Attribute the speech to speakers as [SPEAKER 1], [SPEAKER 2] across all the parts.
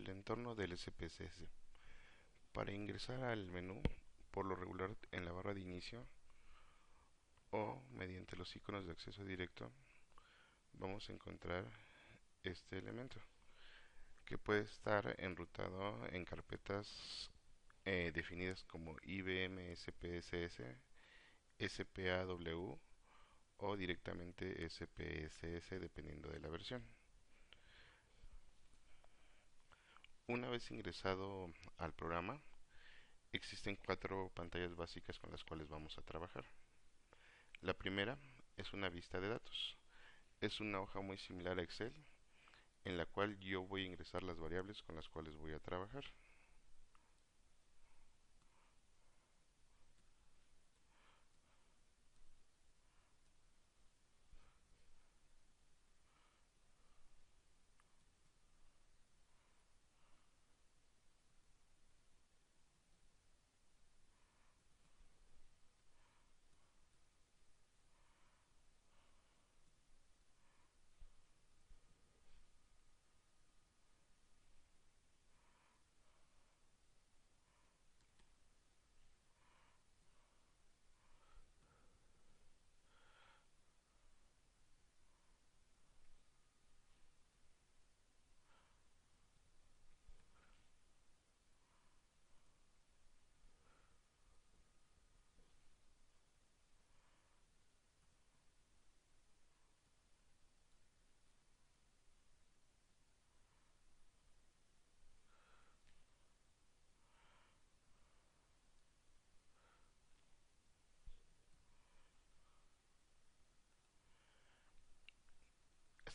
[SPEAKER 1] el entorno del SPSS. Para ingresar al menú, por lo regular en la barra de inicio o mediante los iconos de acceso directo, vamos a encontrar este elemento que puede estar enrutado en carpetas definidas como IBM SPSS, SPAW o directamente SPSS dependiendo de la versión. Una vez ingresado al programa, existen cuatro pantallas básicas con las cuales vamos a trabajar. La primera es una vista de datos. Es una hoja muy similar a Excel en la cual yo voy a ingresar las variables con las cuales voy a trabajar.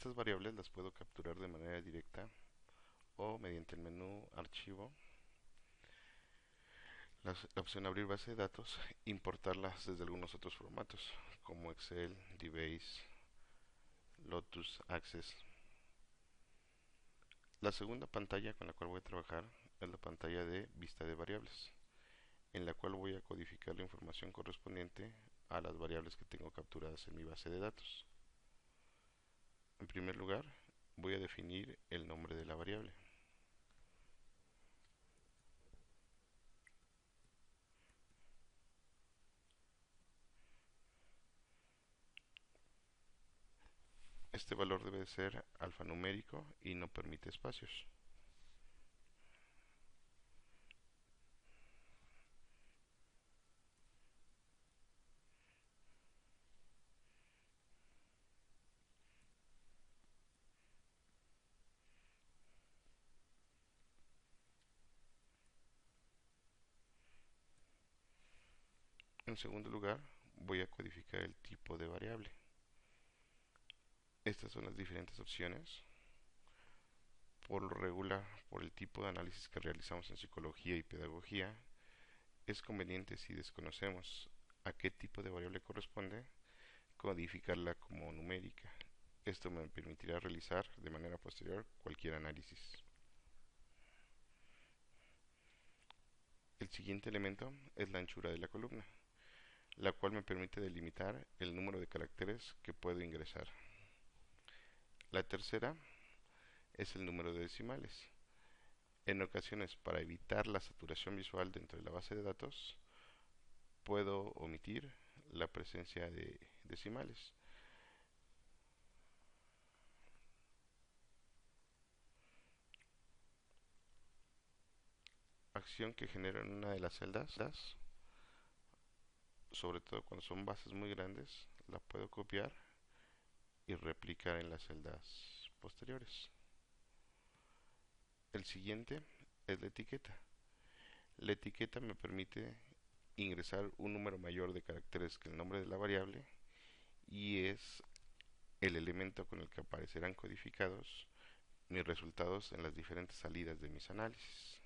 [SPEAKER 1] Estas variables las puedo capturar de manera directa o mediante el menú Archivo, la opción Abrir base de datos, importarlas desde algunos otros formatos como Excel, DBase, Lotus, Access. La segunda pantalla con la cual voy a trabajar es la pantalla de vista de variables, en la cual voy a codificar la información correspondiente a las variables que tengo capturadas en mi base de datos. En primer lugar, voy a definir el nombre de la variable. Este valor debe ser alfanumérico y no permite espacios. En segundo lugar, voy a codificar el tipo de variable. Estas son las diferentes opciones. Por lo regular, por el tipo de análisis que realizamos en psicología y pedagogía, es conveniente, si desconocemos a qué tipo de variable corresponde, codificarla como numérica. Esto me permitirá realizar de manera posterior cualquier análisis. El siguiente elemento es la anchura de la columna, la cual me permite delimitar el número de caracteres que puedo ingresar. La tercera es el número de decimales. En ocasiones, para evitar la saturación visual dentro de la base de datos, puedo omitir la presencia de decimales. Acción que genero en una de las celdas, sobre todo cuando son bases muy grandes, la puedo copiar y replicar en las celdas posteriores. El siguiente es la etiqueta. La etiqueta me permite ingresar un número mayor de caracteres que el nombre de la variable y es el elemento con el que aparecerán codificados mis resultados en las diferentes salidas de mis análisis.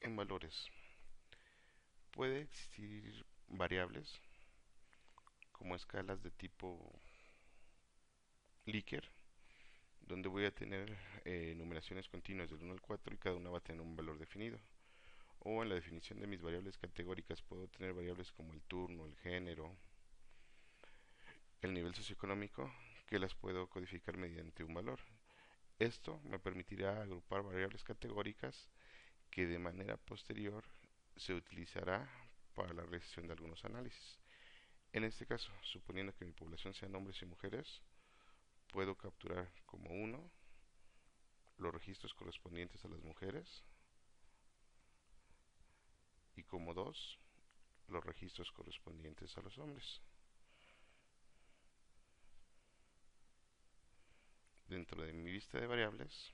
[SPEAKER 1] En valores, puede existir variables como escalas de tipo Likert, donde voy a tener numeraciones continuas del 1 al 4 y cada una va a tener un valor definido. O en la definición de mis variables categóricas puedo tener variables como el turno, el género, el nivel socioeconómico, que las puedo codificar mediante un valor. Esto me permitirá agrupar variables categóricas que de manera posterior se utilizará para la realización de algunos análisis. En este caso, suponiendo que mi población sean hombres y mujeres, puedo capturar como 1 los registros correspondientes a las mujeres y como 2 los registros correspondientes a los hombres. Dentro de mi lista de variables,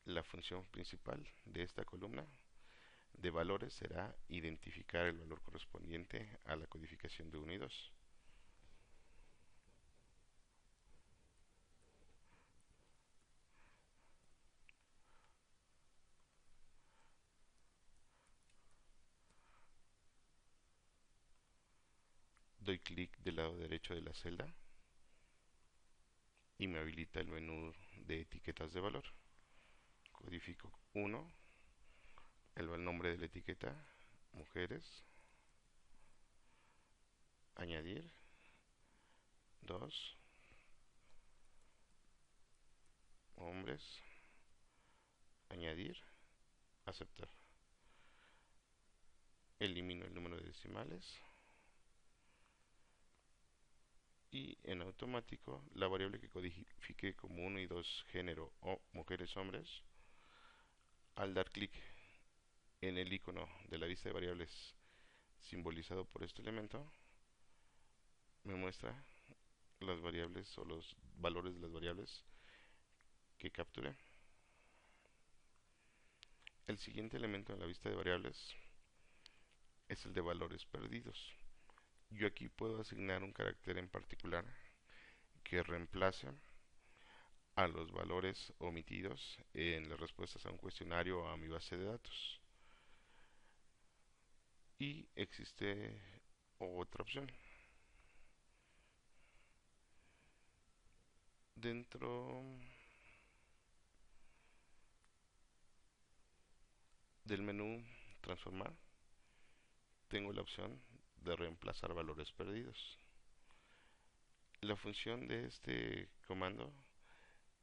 [SPEAKER 1] la función principal de esta columna de valores será identificar el valor correspondiente a la codificación de 1 y 2. Doy clic del lado derecho de la celda y me habilita el menú de etiquetas de valor. Codifico 1, el nombre de la etiqueta, mujeres, añadir, 2, hombres, añadir, aceptar. Elimino el número de decimales y en automático la variable que codifique como 1 y 2 género o mujeres hombres, al dar clic en el icono de la lista de variables simbolizado por este elemento, me muestra las variables o los valores de las variables que capturé. El siguiente elemento en la lista de variables es el de valores perdidos. Yo aquí puedo asignar un carácter en particular que reemplace a los valores omitidos en las respuestas a un cuestionario o a mi base de datos. Y existe otra opción. Dentro del menú transformar, tengo la opción de reemplazar valores perdidos. La función de este comando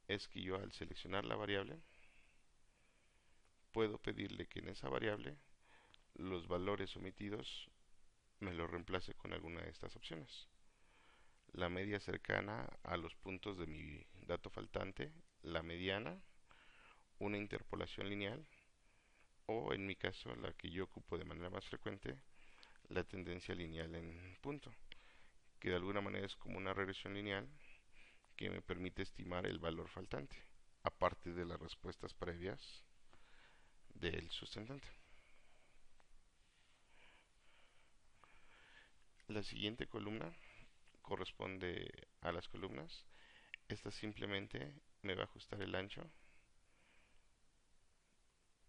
[SPEAKER 1] es que yo al seleccionar la variable puedo pedirle que en esa variable los valores omitidos me los reemplace con alguna de estas opciones. La media cercana a los puntos de mi dato faltante, la mediana, una interpolación lineal o en mi caso la que yo ocupo de manera más frecuente, la tendencia lineal en punto, que de alguna manera es como una regresión lineal que me permite estimar el valor faltante, aparte de las respuestas previas del sustentante. La siguiente columna corresponde a las columnas. Esta simplemente me va a ajustar el ancho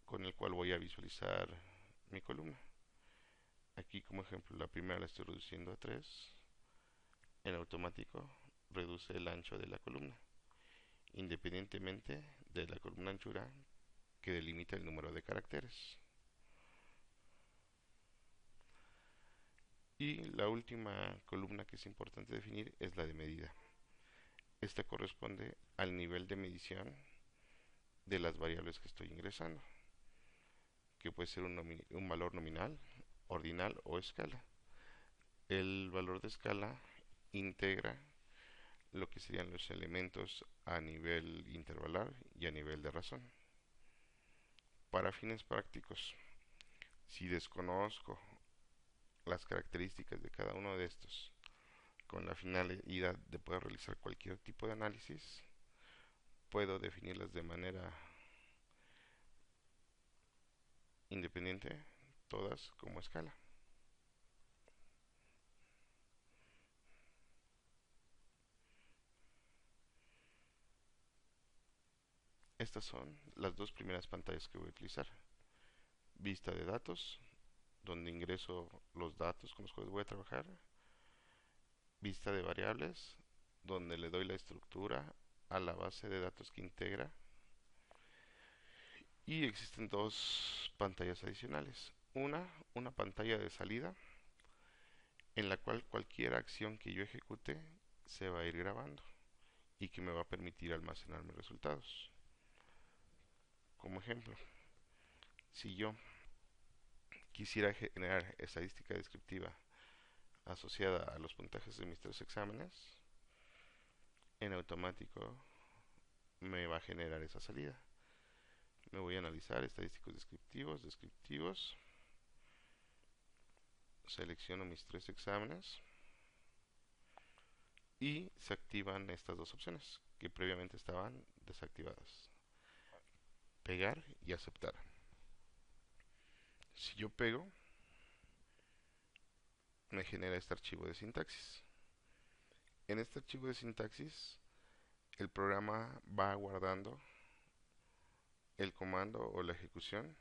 [SPEAKER 1] con el cual voy a visualizar mi columna. Aquí como ejemplo la primera la estoy reduciendo a 3. En automático reduce el ancho de la columna, independientemente de la columna anchura que delimita el número de caracteres. Y la última columna que es importante definir es la de medida. Esta corresponde al nivel de medición de las variables que estoy ingresando, que puede ser un valor nominal, ordinal o escala. El valor de escala integra lo que serían los elementos a nivel intervalar y a nivel de razón. Para fines prácticos, si desconozco las características de cada uno de estos con la finalidad de poder realizar cualquier tipo de análisis, puedo definirlas de manera independiente, todas como escala. Estas son las dos primeras pantallas que voy a utilizar. vista de datos, donde ingreso los datos con los cuales voy a trabajar, vista de variables, donde le doy la estructura a la base de datos que integra, y existen dos pantallas adicionales. Una pantalla de salida, en la cual cualquier acción que yo ejecute se va a ir grabando y que me va a permitir almacenar mis resultados. Como ejemplo, si yo quisiera generar estadística descriptiva asociada a los puntajes de mis tres exámenes, en automático me va a generar esa salida. Me voy a analizar estadísticos descriptivos, selecciono mis tres exámenes y se activan estas dos opciones que previamente estaban desactivadas: pegar y aceptar. Si yo pego, me genera este archivo de sintaxis. En este archivo de sintaxis, el programa va guardando el comando o la ejecución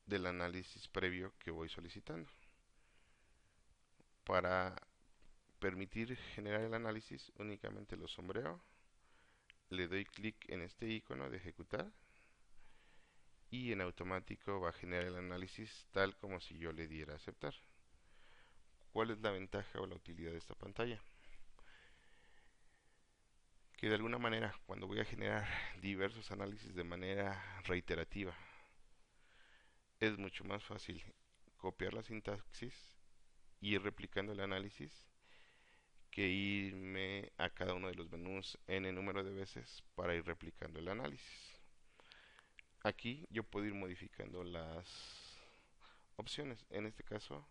[SPEAKER 1] del análisis previo que voy solicitando. Para permitir generar el análisis, únicamente lo sombreo, le doy clic en este icono de ejecutar y en automático va a generar el análisis tal como si yo le diera a aceptar. ¿Cuál es la ventaja o la utilidad de esta pantalla? Que de alguna manera, cuando voy a generar diversos análisis de manera reiterativa, es mucho más fácil copiar la sintaxis y ir replicando el análisis que irme a cada uno de los menús n número de veces para ir replicando el análisis. Aquí yo puedo ir modificando las opciones. En este caso,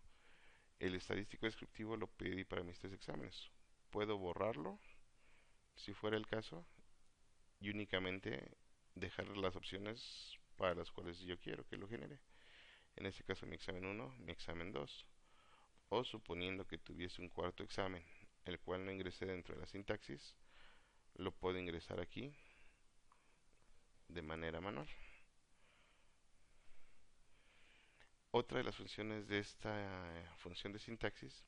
[SPEAKER 1] el estadístico descriptivo lo pedí para mis tres exámenes. Puedo borrarlo, si fuera el caso, y únicamente dejar las opciones para las cuales yo quiero que lo genere. En este caso mi examen 1, mi examen 2. O suponiendo que tuviese un cuarto examen, el cual no ingresé dentro de la sintaxis, lo puedo ingresar aquí de manera manual. Otra de las funciones de esta función de sintaxis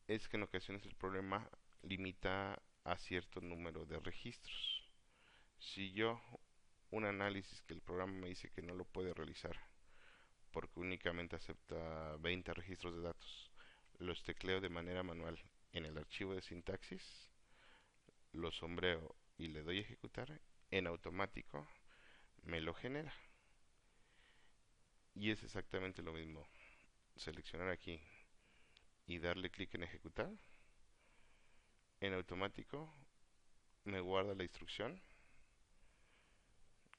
[SPEAKER 1] es que en ocasiones el programa limita a cierto número de registros. Si yo un análisis que el programa me dice que no lo puede realizar porque únicamente acepta 20 registros de datos, los tecleo de manera manual en el archivo de sintaxis, lo sombreo y le doy a ejecutar, en automático me lo genera. Y es exactamente lo mismo. Seleccionar aquí y darle clic en ejecutar. En automático me guarda la instrucción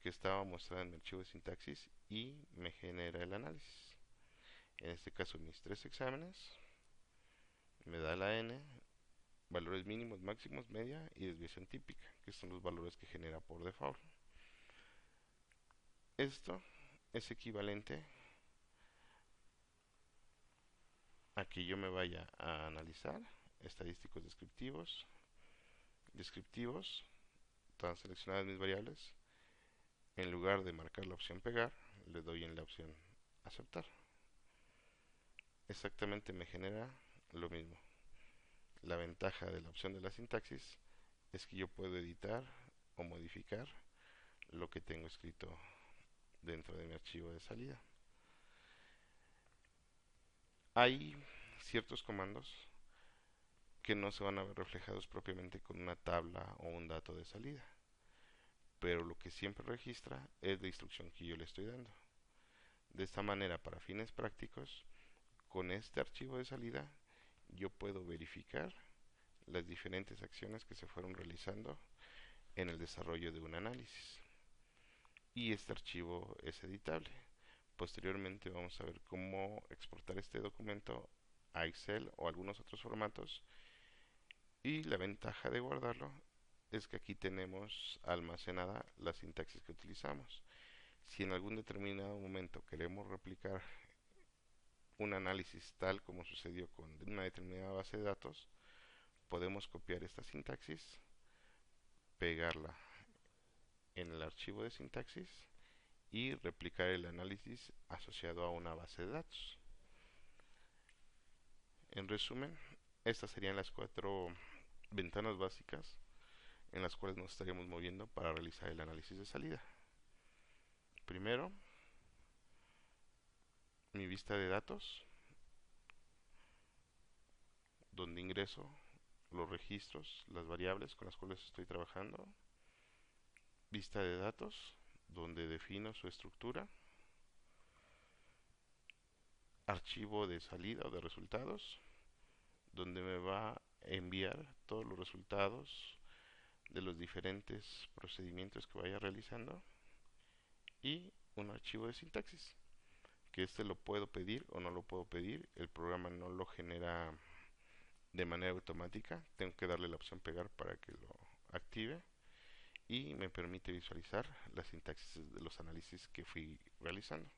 [SPEAKER 1] que estaba mostrada en mi archivo de sintaxis y me genera el análisis. En este caso mis tres exámenes, me da la n, valores mínimos, máximos, media y desviación típica, que son los valores que genera por default. Esto es equivalente a que yo me vaya a analizar estadísticos descriptivos, están seleccionadas mis variables. En lugar de marcar la opción pegar, le doy en la opción aceptar. Exactamente me genera lo mismo. La ventaja de la opción de la sintaxis es que yo puedo editar o modificar lo que tengo escrito dentro de mi archivo de salida. Hay ciertos comandos que no se van a ver reflejados propiamente con una tabla o un dato de salida, pero lo que siempre registra es la instrucción que yo le estoy dando. De esta manera, para fines prácticos, con este archivo de salida yo puedo verificar las diferentes acciones que se fueron realizando en el desarrollo de un análisis. Y este archivo es editable. Posteriormente vamos a ver cómo exportar este documento a Excel o algunos otros formatos. Y la ventaja de guardarlo es que aquí tenemos almacenada la sintaxis que utilizamos. Si en algún determinado momento queremos replicar un análisis tal como sucedió con una determinada base de datos, podemos copiar esta sintaxis, pegarla en el archivo de sintaxis y replicar el análisis asociado a una base de datos. En resumen, estas serían las 4 ventanas básicas en las cuales nos estaríamos moviendo para realizar el análisis de salida. Primero, mi vista de datos, donde ingreso los registros, las variables con las cuales estoy trabajando. Vista de datos, donde defino su estructura. Archivo de salida o de resultados, donde me va a enviar todos los resultados de los diferentes procedimientos que vaya realizando. Y un archivo de sintaxis, que este lo puedo pedir o no lo puedo pedir. El programa no lo genera de manera automática, tengo que darle la opción pegar para que lo active y me permite visualizar la sintaxis de los análisis que fui realizando.